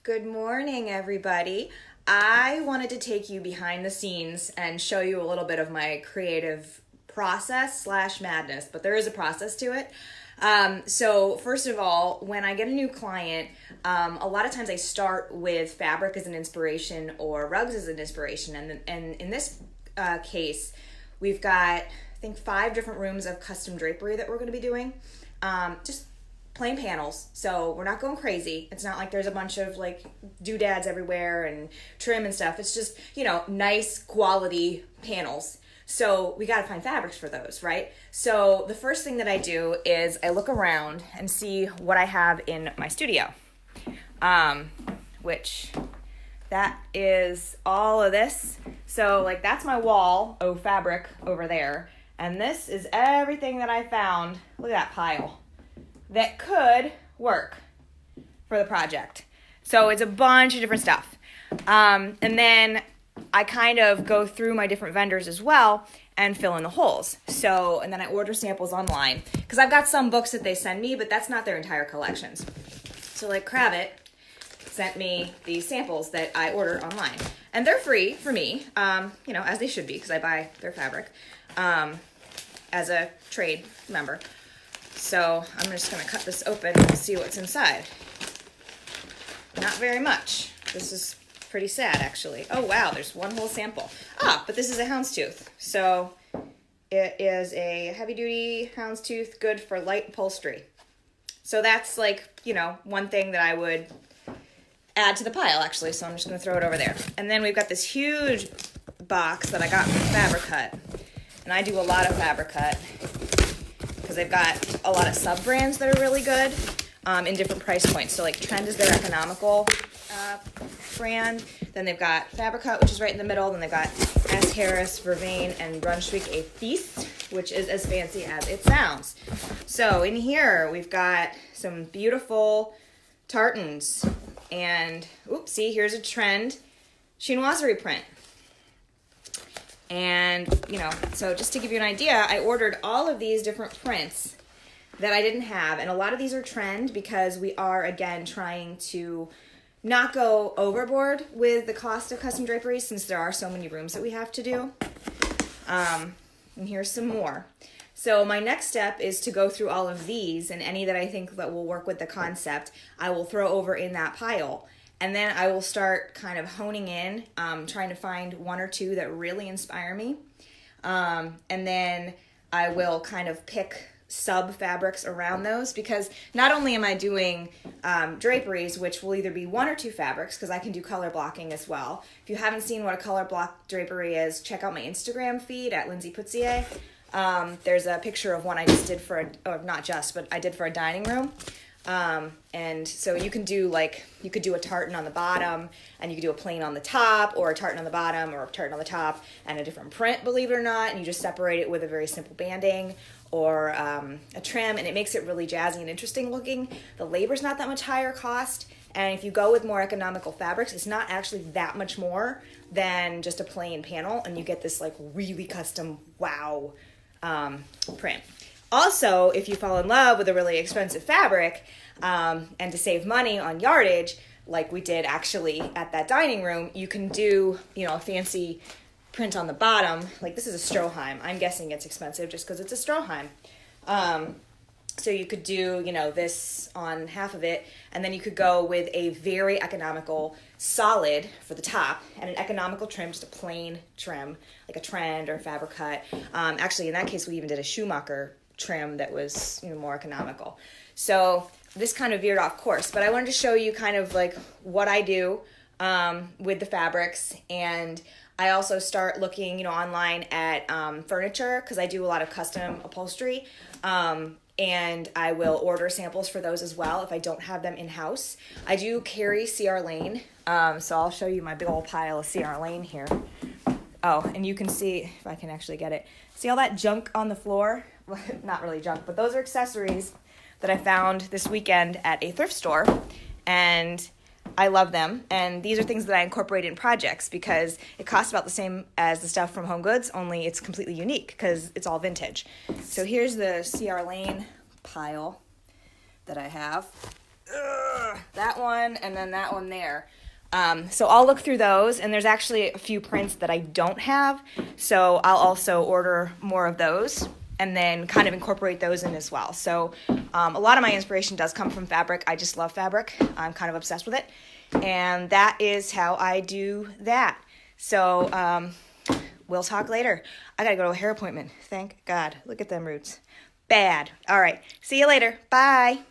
Good morning, everybody. I wanted to take you behind the scenes and show you a little bit of my creative process slash madness, but there is a process to it. So first of all, when I get a new client, a lot of times I start with fabric as an inspiration or rugs as an inspiration. And in this case, we've got, I think, 5 different rooms of custom drapery that we're going to be doing. Just plain panels, so we're not going crazy. It's not like there's a bunch of like doodads everywhere and trim and stuff. It's just, nice quality panels. So we got to find fabrics for those, right? So the first thing that I do is I look around and see what I have in my studio, which that is all of this. So like that's my wall of fabric over there, and this is everything that I found. Look at that pile that could work for the project. So it's a bunch of different stuff. And then I kind of go through my different vendors as well and fill in the holes. So, and then I order samples online because I've got some books that they send me, but that's not their entire collections. So like Kravet sent me these samples that I order online, and they're free for me, as they should be because I buy their fabric as a trade member. So I'm just going to cut this open and see what's inside. Not very much. This is pretty sad, actually. Oh, wow, there's one whole sample. But this is a houndstooth. So it is a heavy-duty houndstooth, good for light upholstery. So that's like, one thing that I would add to the pile, actually. So I'm just going to throw it over there. And then we've got this huge box that I got from Fabric Hut. And I do a lot of Fabric Hut, because they've got a lot of sub-brands that are really good in different price points. So like Trend is their economical brand. Then they've got Fabric Hut, which is right in the middle. Then they've got S. Harris, Vervain, and Brunswick A Feast, which is as fancy as it sounds. So in here, we've got some beautiful tartans. And, see, here's a Trend chinoiserie print. And, so just to give you an idea, I ordered all of these different prints that I didn't have. And a lot of these are Trend because we are, again, trying to not go overboard with the cost of custom drapery since there are so many rooms that we have to do. And here's some more. So my next step is to go through all of these, and any that I think that will work with the concept, I will throw over in that pile. And then I will start kind of honing in, trying to find 1 or 2 that really inspire me. And then I will kind of pick sub fabrics around those, because not only am I doing draperies, which will either be 1 or 2 fabrics, because I can do color blocking as well. If you haven't seen what a color block drapery is, check out my Instagram feed at Lindsay Putzier. There's a picture of one I just did but I did for a dining room. And so you could do a tartan on the bottom, and you could do a plain on the top, or a tartan on the bottom, or a tartan on the top, and a different print, believe it or not, and you just separate it with a very simple banding, or a trim, and it makes it really jazzy and interesting looking. The labor's not that much higher cost, and if you go with more economical fabrics, it's not actually that much more than just a plain panel, and you get this like really custom wow print. Also, if you fall in love with a really expensive fabric, and to save money on yardage, like we did actually at that dining room, you can do, a fancy print on the bottom. Like this is a Stroheim. I'm guessing it's expensive just because it's a Stroheim. So you could do, this on half of it, and then you could go with a very economical solid for the top, and an economical trim, just a plain trim, like a Trend or Fabric Hut. Actually, in that case, we even did a Schumacher trim that was more economical. So this kind of veered off course, but I wanted to show you kind of like what I do with the fabrics. And I also start looking online at furniture, because I do a lot of custom upholstery, and I will order samples for those as well if I don't have them in-house. I do carry C.R. Lane, so I'll show you my big old pile of C.R. Lane here. Oh, and you can see, if I can actually get it, see all that junk on the floor? Not really junk, but those are accessories that I found this weekend at a thrift store, and I love them. And these are things that I incorporate in projects because it costs about the same as the stuff from Home Goods, only it's completely unique because it's all vintage. So here's the C.R. Lane pile that I have. that one, and then that one there. So I'll look through those, and there's actually a few prints that I don't have, so I'll also order more of those and then kind of incorporate those in as well. So a lot of my inspiration does come from fabric. I just love fabric. I'm kind of obsessed with it, and that is how I do that. So we'll talk later. I gotta go to a hair appointment. Thank God. Look at them roots. Bad. All right. See you later. Bye.